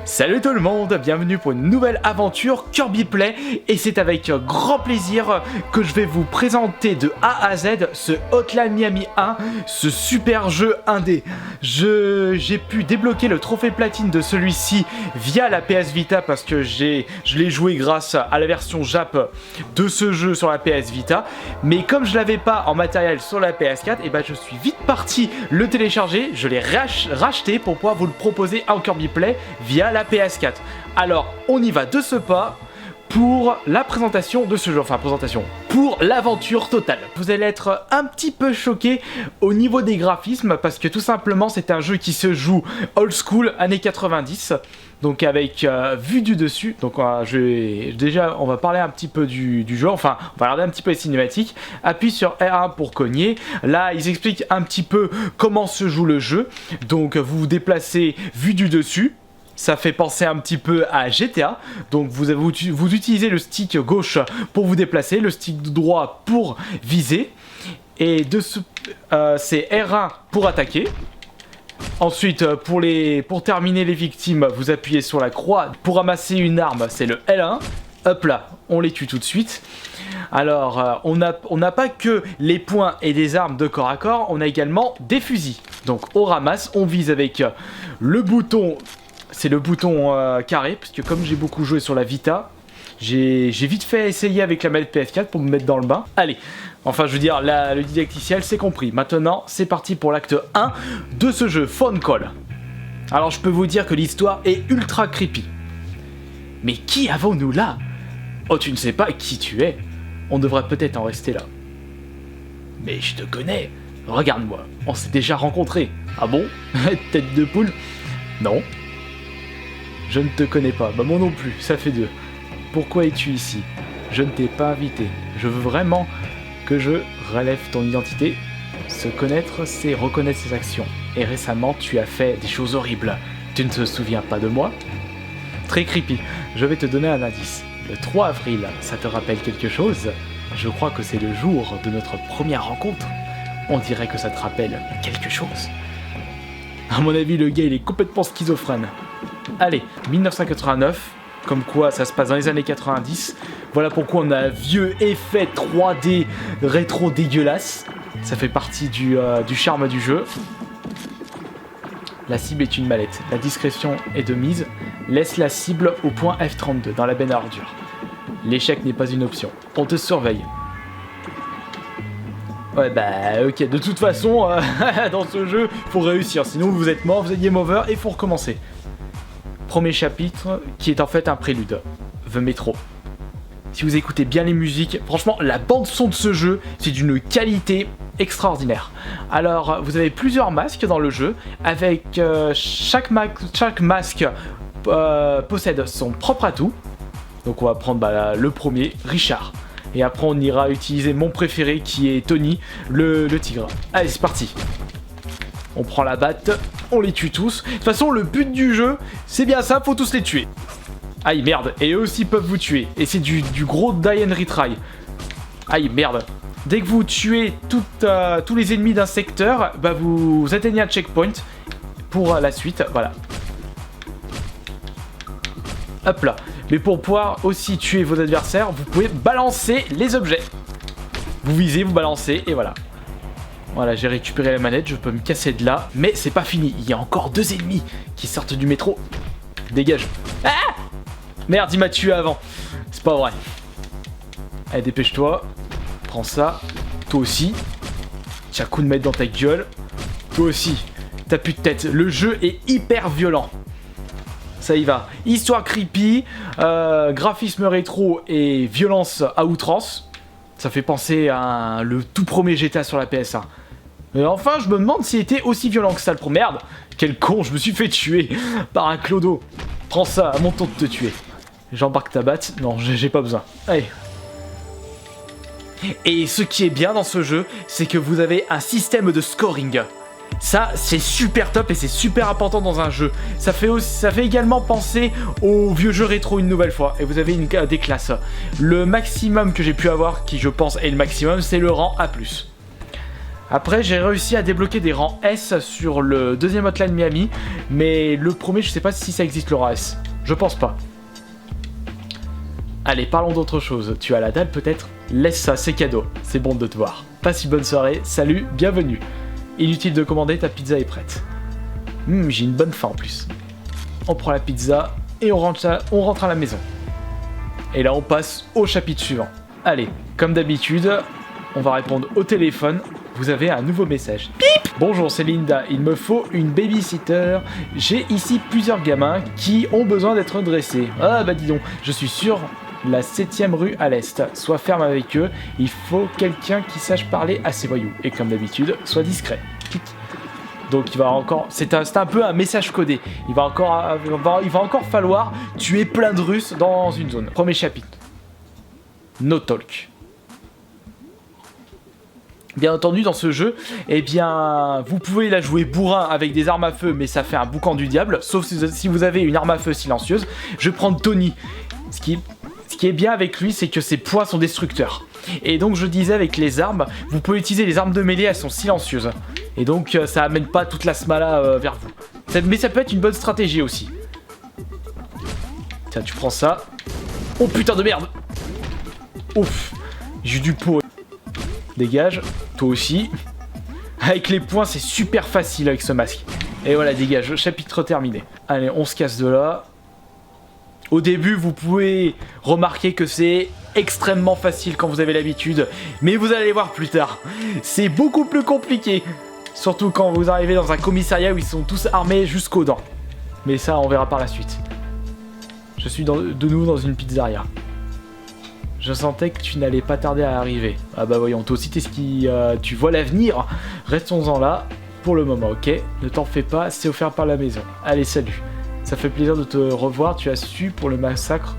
Salut tout le monde, bienvenue pour une nouvelle aventure Kirby Play et c'est avec grand plaisir que je vais vous présenter de A à Z ce Hotline Miami 1, ce super jeu indé. J'ai pu débloquer le trophée platine de celui-ci via la PS Vita parce que je l'ai joué grâce à la version Jap de ce jeu sur la PS Vita, mais comme je l'avais pas en matériel sur la PS4, et ben je suis vite parti le télécharger, je l'ai racheté pour pouvoir vous le proposer en Kirby Play via la PS4. Alors, on y va de ce pas pour la présentation de ce jeu, pour l'aventure totale. Vous allez être un petit peu choqué au niveau des graphismes parce que tout simplement c'est un jeu qui se joue old school, années 90, donc avec vue du dessus. Donc déjà on va parler un petit peu du jeu, enfin on va regarder un petit peu les cinématiques. Appuie sur R1 pour cogner. Là ils expliquent un petit peu comment se joue le jeu. Donc vous vous déplacez vue du dessus. Ça fait penser un petit peu à GTA, donc vous utilisez le stick gauche pour vous déplacer, le stick droit pour viser, et c'est R1 pour attaquer. Ensuite, pour terminer les victimes, vous appuyez sur la croix. Pour ramasser une arme, c'est le L1. Hop là, on les tue tout de suite. Alors, on n'a pas que les poings et des armes de corps à corps, on a également des fusils. Donc on ramasse, on vise avec le bouton... C'est le bouton carré, parce que comme j'ai beaucoup joué sur la Vita, j'ai vite fait essayer avec la manette PS4 pour me mettre dans le bain. Allez, enfin je veux dire, le didacticiel c'est compris. Maintenant, c'est parti pour l'acte 1 de ce jeu, Phone Call. Alors je peux vous dire que l'histoire est ultra creepy. Mais qui avons-nous là? Oh, tu ne sais pas qui tu es? On devrait peut-être en rester là. Mais je te connais. Regarde-moi, on s'est déjà rencontrés. Ah bon? Tête de poule? Non. Je ne te connais pas, bah moi non plus, ça fait deux. Pourquoi es-tu ici? Je ne t'ai pas invité. Je veux vraiment que je relève ton identité. Se connaître, c'est reconnaître ses actions. Et récemment, tu as fait des choses horribles. Tu ne te souviens pas de moi? Très creepy. Je vais te donner un indice. Le 3 avril, ça te rappelle quelque chose? Je crois que c'est le jour de notre première rencontre. On dirait que ça te rappelle quelque chose. À mon avis, le gars, il est complètement schizophrène. Allez, 1989, comme quoi ça se passe dans les années 90. Voilà pourquoi on a un vieux effet 3D rétro dégueulasse. Ça fait partie du charme du jeu. La cible est une mallette. La discrétion est de mise. Laisse la cible au point F32 dans la benne à ordures. L'échec n'est pas une option. On te surveille. Ouais bah ok, de toute façon, dans ce jeu, faut réussir. Sinon vous êtes mort, vous êtes game over et faut recommencer. Premier chapitre, qui est en fait un prélude, The Metro. Si vous écoutez bien les musiques, franchement, la bande-son de ce jeu, c'est d'une qualité extraordinaire. Alors, vous avez plusieurs masques dans le jeu, avec chaque masque possède son propre atout. Donc on va prendre le premier, Richard. Et après on ira utiliser mon préféré qui est Tony, le tigre. Allez, c'est parti. On prend la batte, on les tue tous. De toute façon, le but du jeu, c'est bien ça, faut tous les tuer. Aïe, merde, et eux aussi peuvent vous tuer. Et c'est du gros die and retry. Aïe, merde. Dès que vous tuez tous les ennemis d'un secteur, bah vous atteignez un checkpoint pour la suite, voilà. Hop là. Mais pour pouvoir aussi tuer vos adversaires, vous pouvez balancer les objets. Vous visez, vous balancez, et voilà. Voilà, j'ai récupéré la manette, je peux me casser de là. Mais c'est pas fini, il y a encore deux ennemis qui sortent du métro. Dégage. Ah! Merde, il m'a tué avant. C'est pas vrai. Allez, dépêche-toi. Prends ça. Toi aussi. Tiens, coup de maître dans ta gueule. Toi aussi. T'as plus de tête. Le jeu est hyper violent. Ça y va. Histoire creepy, graphisme rétro et violence à outrance. Ça fait penser à le tout premier GTA sur la PS1. Mais enfin, je me demande s'il était aussi violent que ça le pro. Merde, quel con, je me suis fait tuer par un clodo. Prends ça, à mon tour de te tuer. J'embarque ta batte. Non, j'ai pas besoin. Allez. Et ce qui est bien dans ce jeu, c'est que vous avez un système de scoring. Ça, c'est super top et c'est super important dans un jeu. Ça fait également penser aux vieux jeux rétro une nouvelle fois. Et vous avez des classes. Le maximum que j'ai pu avoir, qui je pense est le maximum, c'est le rang A+. Après, j'ai réussi à débloquer des rangs S sur le deuxième Hotline Miami, mais le premier, je sais pas si ça existe le rang S. Je pense pas. Allez, parlons d'autre chose. Tu as la dalle peut-être? Laisse ça, c'est cadeau. C'est bon de te voir. Passe une bonne soirée, salut, bienvenue. Inutile de commander, ta pizza est prête. J'ai une bonne faim en plus. On prend la pizza et on rentre à la maison. Et là, on passe au chapitre suivant. Allez, comme d'habitude, on va répondre au téléphone. Vous avez un nouveau message. Bip! Bonjour, c'est Linda. Il me faut une babysitter. J'ai ici plusieurs gamins qui ont besoin d'être dressés. Ah bah dis donc, je suis sur la 7ème rue à l'est. Sois ferme avec eux. Il faut quelqu'un qui sache parler à ces voyous. Et comme d'habitude, sois discret. Clic. Donc il va encore, c'est un peu un message codé. Il va encore falloir tuer plein de Russes dans une zone. Premier chapitre. No talk. Bien entendu, dans ce jeu, eh bien, vous pouvez la jouer bourrin avec des armes à feu, mais ça fait un boucan du diable. Sauf si vous avez une arme à feu silencieuse. Je vais prendre Tony. Ce qui est bien avec lui, c'est que ses points sont destructeurs. Et donc je disais, avec les armes, vous pouvez utiliser les armes de mêlée, elles sont silencieuses. Et donc ça amène pas toute la smala vers vous. Mais ça peut être une bonne stratégie aussi. Tiens, tu prends ça. Oh putain de merde. Ouf. J'ai eu du pot. Dégage. Toi aussi. Avec les points, c'est super facile avec ce masque. Et voilà, dégage. Chapitre terminé. Allez, on se casse de là. Au début, vous pouvez remarquer que c'est extrêmement facile quand vous avez l'habitude, mais vous allez voir plus tard, c'est beaucoup plus compliqué. Surtout quand vous arrivez dans un commissariat où ils sont tous armés jusqu'aux dents. Mais ça, on verra par la suite. Je suis de nouveau dans une pizzeria. Je sentais que tu n'allais pas tarder à arriver. Ah bah voyons, toi aussi tu vois l'avenir. Restons-en là pour le moment, ok? Ne t'en fais pas, c'est offert par la maison. Allez, salut. Ça fait plaisir de te revoir, tu as su pour le massacre.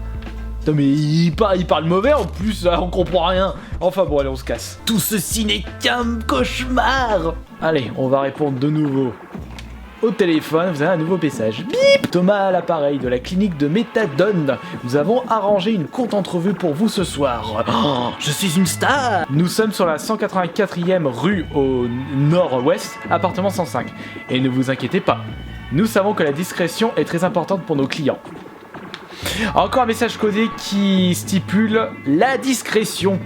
Non mais il parle mauvais en plus, on comprend rien. Enfin bon, allez, on se casse. Tout ceci n'est qu'un cauchemar. Allez, on va répondre de nouveau au téléphone. Vous avez un nouveau message. Bip! Thomas à l'appareil de la clinique de méthadone. Nous avons arrangé une courte entrevue pour vous ce soir. Oh, je suis une star. Nous sommes sur la 184e rue au nord-ouest, appartement 105. Et ne vous inquiétez pas, nous savons que la discrétion est très importante pour nos clients. Encore un message codé qui stipule la discrétion.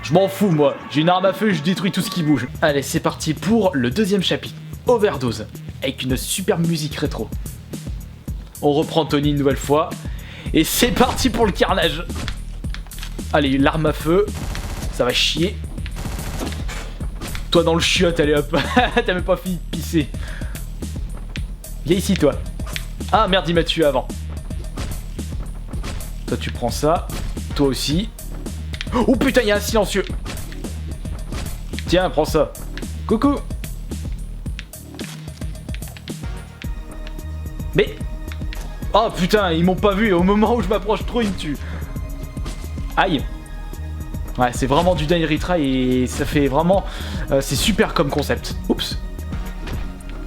Je m'en fous moi, j'ai une arme à feu et je détruis tout ce qui bouge. Allez, c'est parti pour le deuxième chapitre. Overdose, avec une superbe musique rétro. On reprend Tony une nouvelle fois. Et c'est parti pour le carnage. Allez, l'arme à feu. Ça va chier. Toi dans le chiotte, allez hop. T'as même pas fini de pisser. Viens ici toi. Ah merde, il m'a tué avant. Toi tu prends ça. Toi aussi. Oh putain, il y a un silencieux. Tiens, prends ça. Coucou. Mais... Oh putain, ils m'ont pas vu et au moment où je m'approche trop, ils me tuent. Aïe. Ouais, c'est vraiment du die retry et ça fait vraiment... c'est super comme concept. Oups.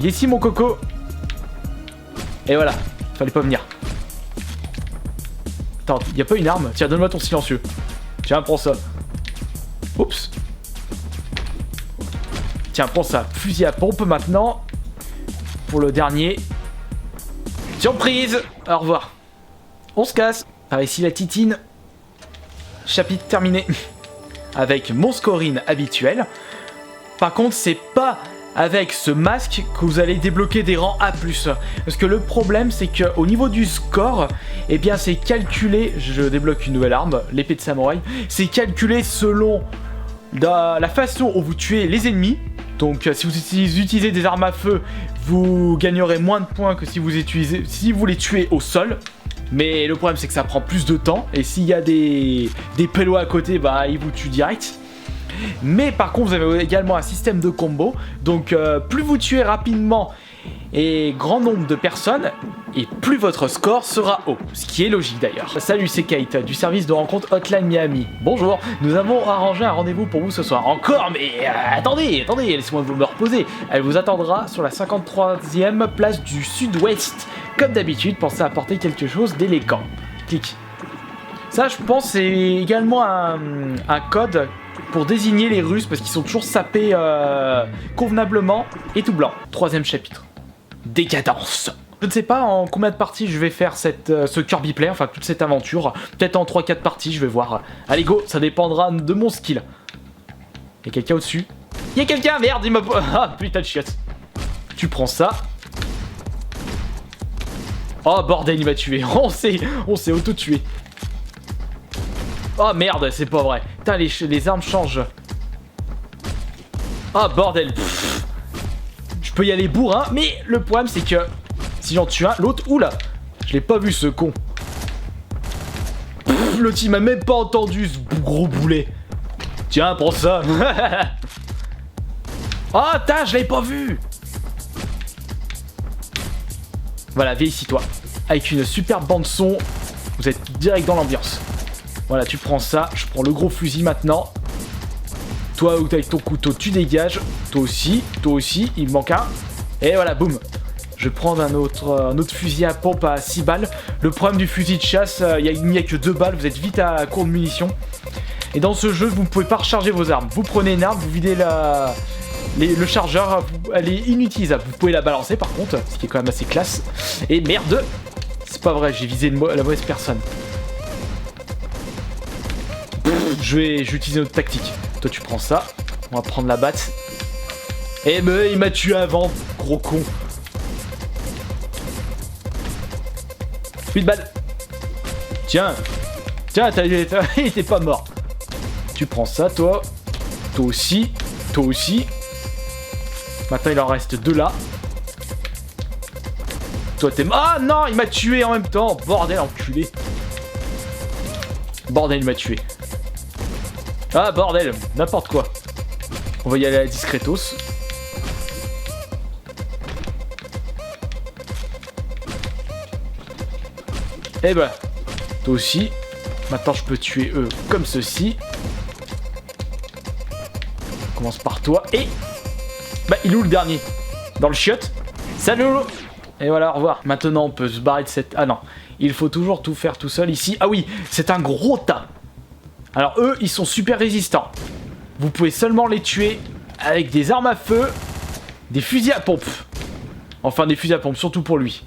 Viens ici mon coco. Et voilà, fallait pas venir. Attends, y a pas une arme? Tiens, donne-moi ton silencieux. Tiens, prends ça. Oups. Tiens, prends ça. Fusil à pompe maintenant. Pour le dernier. Surprise! Au revoir. On se casse. Par ici la titine. Chapitre terminé. Avec mon scoring habituel. Par contre, c'est pas avec ce masque que vous allez débloquer des rangs A+. Parce que le problème, c'est qu'au niveau du score, eh bien c'est calculé, je débloque une nouvelle arme, l'épée de samouraï, c'est calculé selon la façon où vous tuez les ennemis. Donc si vous utilisez des armes à feu, vous gagnerez moins de points que si vous les tuez au sol. Mais le problème c'est que ça prend plus de temps, et s'il y a des pélos à côté, bah ils vous tuent direct. Mais par contre vous avez également un système de combo, donc plus vous tuez rapidement et grand nombre de personnes, et plus votre score sera haut, ce qui est logique d'ailleurs. Salut, c'est Kate du service de rencontre Hotline Miami. Bonjour, nous avons arrangé un rendez-vous pour vous ce soir. Encore, mais attendez, laissez-moi vous me reposer. Elle vous attendra sur la 53e place du sud-ouest. Comme d'habitude, pensez à apporter quelque chose d'élégant. Clique. Ça, je pense, c'est également un code pour désigner les Russes parce qu'ils sont toujours sapés convenablement et tout blanc. 3e chapitre. Décadence. Je ne sais pas en combien de parties je vais faire ce Kirby Play, enfin toute cette aventure. Peut-être en 3-4 parties, je vais voir. Allez go, ça dépendra de mon skill. Y'a quelqu'un au-dessus. Y'a quelqu'un, merde, il m'a... Ah putain de chiotte. Tu prends ça. Oh bordel, il m'a tué. On s'est auto-tué. Oh merde, c'est pas vrai. Putain, les armes changent. Oh bordel. Pff. Je peux y aller bourrin, mais le problème c'est que si j'en tue un, l'autre, oula, je l'ai pas vu ce con. Pff, l'autre il m'a même pas entendu ce gros boulet. Tiens, prends ça. Oh putain, je l'avais pas vu. Voilà, viens ici toi. Avec une superbe bande son, vous êtes direct dans l'ambiance. Voilà, tu prends ça, je prends le gros fusil maintenant. Toi, avec ton couteau, tu dégages. Toi aussi, il me manque un. Et voilà, boum. Je vais prendre un autre fusil à pompe à 6 balles. Le problème du fusil de chasse, il n'y a que 2 balles, vous êtes vite à court de munitions. Et dans ce jeu, vous ne pouvez pas recharger vos armes. Vous prenez une arme, vous videz le chargeur, elle est inutilisable. Vous pouvez la balancer par contre, ce qui est quand même assez classe. Et merde, c'est pas vrai, j'ai visé la mauvaise personne. Je vais utiliser notre tactique. Toi tu prends ça, on va prendre la batte. Eh ben il m'a tué avant, gros con. 8 balles. Tiens, il était pas mort. Tu prends ça toi. Toi aussi. Maintenant il en reste 2 là. Toi t'es... Ah non, il m'a tué en même temps. Bordel, enculé. Bordel, il m'a tué. Ah bordel, n'importe quoi. On va y aller à la discretos. Et bah, toi aussi. Maintenant je peux tuer eux comme ceci. On commence par toi et... Bah il est où le dernier? Dans le chiotte. Salut Lolo. Et voilà, au revoir. Maintenant on peut se barrer de cette... Ah non, il faut toujours tout faire tout seul ici. Ah oui, c'est un gros tas. Alors eux, ils sont super résistants. Vous pouvez seulement les tuer avec des armes à feu, des fusils à pompe. Enfin, des fusils à pompe, surtout pour lui.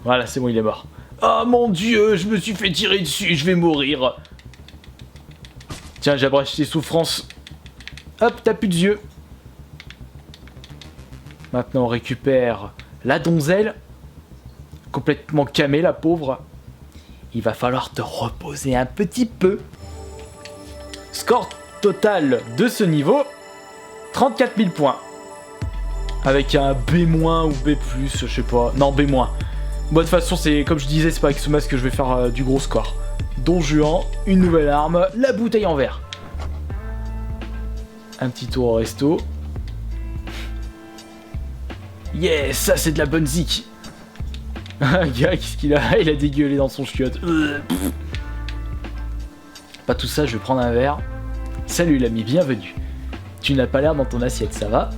Voilà, c'est bon, il est mort. Oh mon dieu, je me suis fait tirer dessus, je vais mourir. Tiens, j'abrège tes souffrances. Hop, t'as plus de yeux. Maintenant, on récupère la donzelle. Complètement camée, la pauvre. Il va falloir te reposer un petit peu. Score total de ce niveau, 34 000 points. Avec un B- ou B+, je sais pas. Non, B-. Bon, de toute façon, c'est comme je disais, c'est pas avec ce masque que je vais faire du gros score. Don Juan, une nouvelle arme, la bouteille en verre. Un petit tour au resto. Yes, ça c'est de la bonne zik. Gars, qu'est-ce qu'il a? Il a dégueulé dans son chiotte. Pas tout ça, je vais prendre un verre. Salut l'ami, bienvenue. Tu n'as pas l'air dans ton assiette, ça va?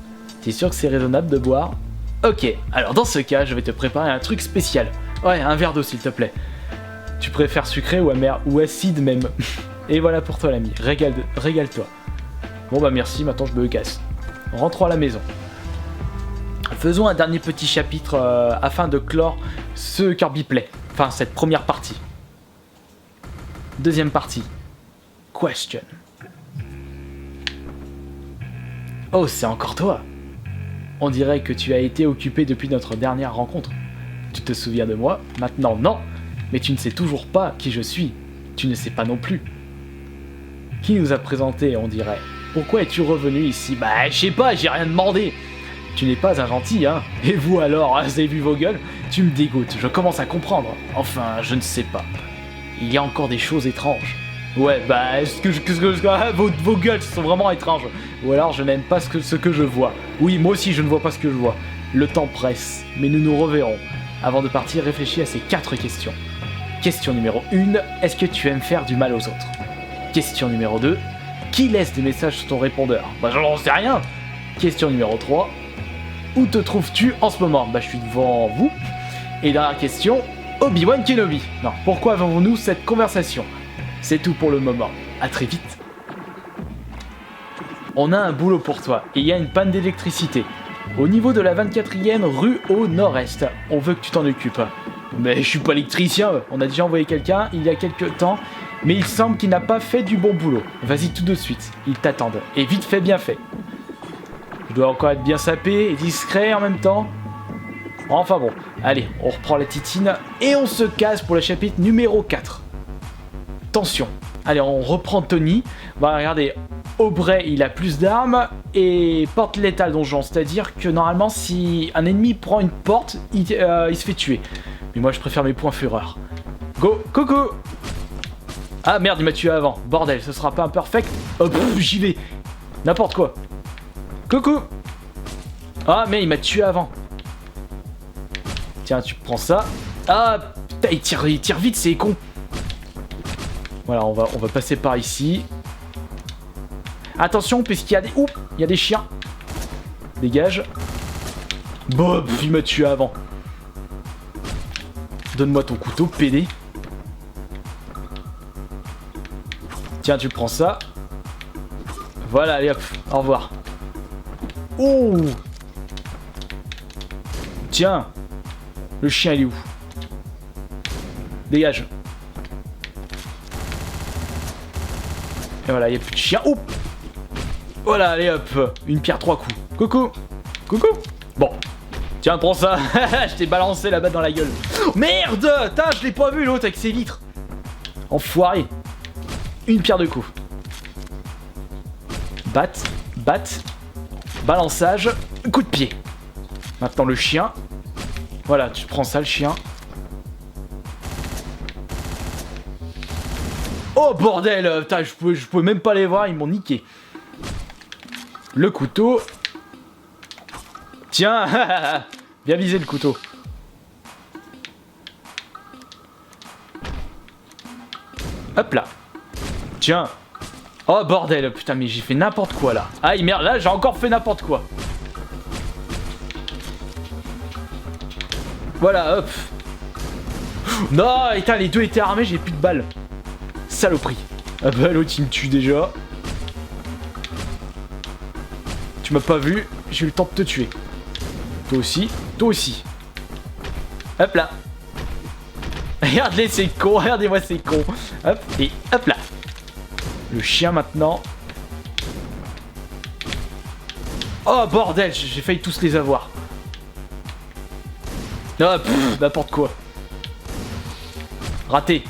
T'es sûr que c'est raisonnable de boire? Ok, alors dans ce cas, je vais te préparer un truc spécial. Ouais, un verre d'eau s'il te plaît. Tu préfères sucré ou amer, ou acide même? Et voilà pour toi l'ami, régale-toi. Bon bah merci, maintenant je me casse. Rentrons à la maison. Faisons un dernier petit chapitre afin de clore ce Kirby Play. Enfin, cette première partie. Deuxième partie. Question. Oh, c'est encore toi. On dirait que tu as été occupé depuis notre dernière rencontre. Tu te souviens de moi? Maintenant, non. Mais tu ne sais toujours pas qui je suis. Tu ne sais pas non plus. Qui nous a présenté, on dirait? Pourquoi es-tu revenu ici? Bah, je sais pas, j'ai rien demandé. Tu n'es pas un gentil, hein? Et vous alors, vous avez vu vos gueules? Tu me dégoûtes, je commence à comprendre. Enfin, je ne sais pas. Il y a encore des choses étranges. Ouais, bah, vos gueules sont vraiment étranges. Ou alors, je n'aime pas ce que je vois. Oui, moi aussi, je ne vois pas ce que je vois. Le temps presse, mais nous nous reverrons. Avant de partir, réfléchis à ces 4 questions. Question numéro 1, est-ce que tu aimes faire du mal aux autres? Question numéro 2, qui laisse des messages sur ton répondeur? Bah, j'en sais rien. Question numéro 3, où te trouves-tu en ce moment? Bah, je suis devant vous. Et dernière question, Obi-Wan Kenobi. Non, pourquoi avons-nous cette conversation? C'est tout pour le moment. À très vite. on a un boulot pour toi et il y a une panne d'électricité. Au niveau de la 24e rue au nord-est, on veut que tu t'en occupes. Mais je suis pas électricien, on a déjà envoyé quelqu'un il y a quelques temps, mais il semble qu'il n'a pas fait du bon boulot. Vas-y tout de suite, ils t'attendent. Et vite fait, bien fait. Je dois encore être bien sapé et discret en même temps. Enfin bon, allez, on reprend la titine et on se casse pour le chapitre numéro 4. Attention, allez, on reprend Tony. Bah regardez, Aubrey, il a plus d'armes et porte létale donjon. C'est-à-dire que normalement, si un ennemi prend une porte, il se fait tuer. Mais moi, je préfère mes points fureur. Go, coucou. Ah merde, il m'a tué avant. Bordel, ce sera pas imperfect. Hop, j'y vais. N'importe quoi. Coucou. Ah, mais il m'a tué avant. Tiens, tu prends ça. Ah, putain, il tire vite, c'est con. Voilà, on va passer par ici. Attention, puisqu'il y a des... Oups, il y a des chiens. Dégage. Bob, il m'a tué avant. Donne-moi ton couteau, PD. Tiens, tu prends ça. Voilà, allez hop, au revoir. Oh. Tiens. Le chien, il est où? Dégage. Et voilà, il n'y a plus de chien. Oh. Voilà, allez hop. Une pierre, 3 coups. Coucou. Coucou. Bon. Tiens, prends ça. Je t'ai balancé là-bas dans la gueule. Oh, merde. Tain, je l'ai pas vu l'autre avec ses vitres. Enfoiré. Une pierre de coups. Batte. Balançage. Coup de pied. Maintenant le chien. Voilà, tu prends ça le chien. Oh bordel. Putain, je pouvais même pas les voir, ils m'ont niqué. Le couteau. Tiens. Bien visé le couteau. Hop là. Tiens. Oh bordel, putain, mais j'ai fait n'importe quoi là. Aïe merde, là j'ai encore fait n'importe quoi. Voilà, hop. Non, putain, les deux étaient armés, j'ai plus de balles. Saloperie. Ah bah l'autre il me tue déjà. Tu m'as pas vu, j'ai eu le temps de te tuer. Toi aussi, toi aussi. Hop là. Regardez, c'est con, regardez-moi, c'est con. Hop, et hop là. Le chien maintenant. Oh bordel, j'ai failli tous les avoir. Ah, n'importe quoi. Raté.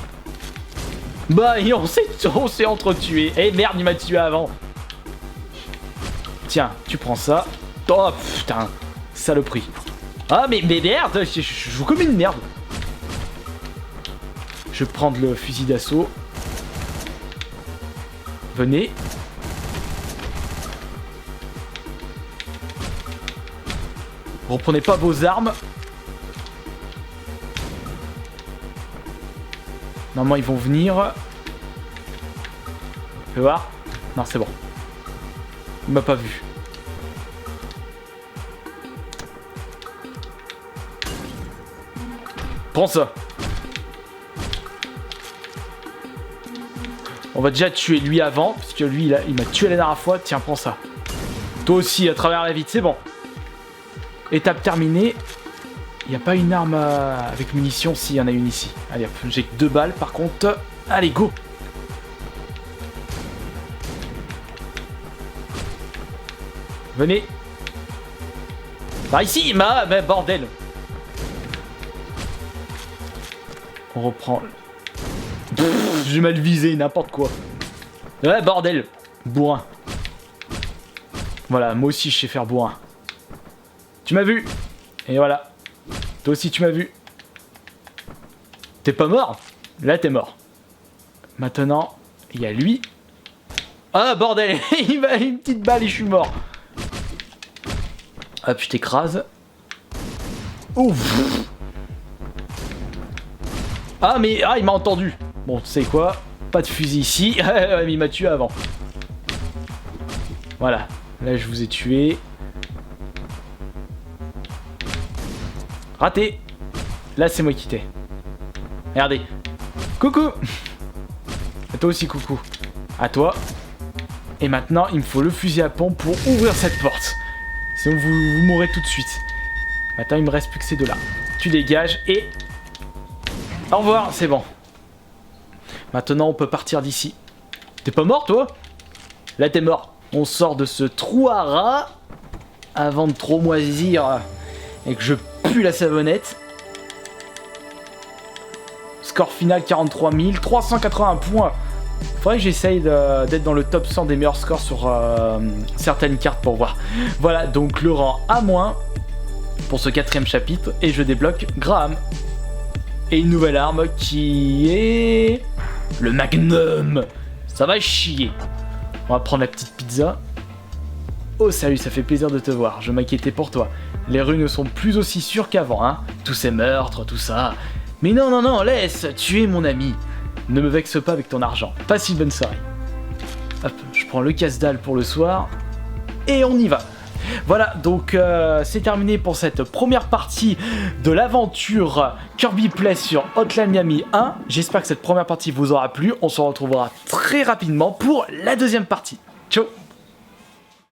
Bah, on s'est entretués. Eh merde, il m'a tué avant. Tiens, tu prends ça. Oh putain, saloperie. Ah mais merde, je joue comme une merde. Je vais prendre le fusil d'assaut. Venez. Reprenez pas vos armes. Normalement ils vont venir. Fais voir. Non c'est bon. Il m'a pas vu. Prends ça. On va déjà tuer lui avant, parce que lui il m'a tué la dernière fois. Tiens, prends ça. Toi aussi, à travers la vitre, c'est bon. Étape terminée. Il n'y a pas une arme avec munitions? Si, il y en a une ici. Allez hop, j'ai que 2 balles par contre. Allez, go. Venez. Par ici, mais bordel. On reprend. J'ai mal visé, n'importe quoi. Ouais, bordel. Bourrin. Voilà, moi aussi je sais faire bourrin. Tu m'as vu. Et voilà. Toi aussi tu m'as vu. T'es pas mort? Là t'es mort. Maintenant, il y a lui. Ah bordel. Il m'a une petite balle et je suis mort. Hop, je t'écrase. Ouf. Ah mais il m'a entendu. Bon, tu sais quoi? Pas de fusil ici. Mais il m'a tué avant. Voilà. Là, je vous ai tué. Raté. Là, c'est moi qui t'ai. Regardez. Coucou. À toi aussi, coucou. À toi. Et maintenant, il me faut le fusil à pompe pour ouvrir cette porte. Sinon, vous mourrez tout de suite. Maintenant, il me reste plus que ces deux-là. Tu dégages et... Au revoir, c'est bon. Maintenant, on peut partir d'ici. T'es pas mort, toi? Là, t'es mort. On sort de ce trou à rats avant de trop moisir et que je pue la savonnette. Score final 43 381 points. Faudrait que j'essaye d'être dans le top 100 des meilleurs scores sur certaines cartes pour voir. Voilà, donc le rang A- pour ce 4ème chapitre. Et je débloque Graham. Et une nouvelle arme qui est... le Magnum. Ça va chier. On va prendre la petite pizza. Oh salut, ça fait plaisir de te voir. Je m'inquiétais pour toi. Les rues ne sont plus aussi sûres qu'avant, hein. Tous ces meurtres, tout ça. Mais non, non, non, laisse. Tu es mon ami. Ne me vexe pas avec ton argent. Passe une bonne soirée. Hop, je prends le casse-dalle pour le soir. Et on y va. Voilà, donc c'est terminé pour cette première partie de l'aventure Kirby Play sur Hotline Miami 1. J'espère que cette première partie vous aura plu. On se retrouvera très rapidement pour la deuxième partie. Ciao!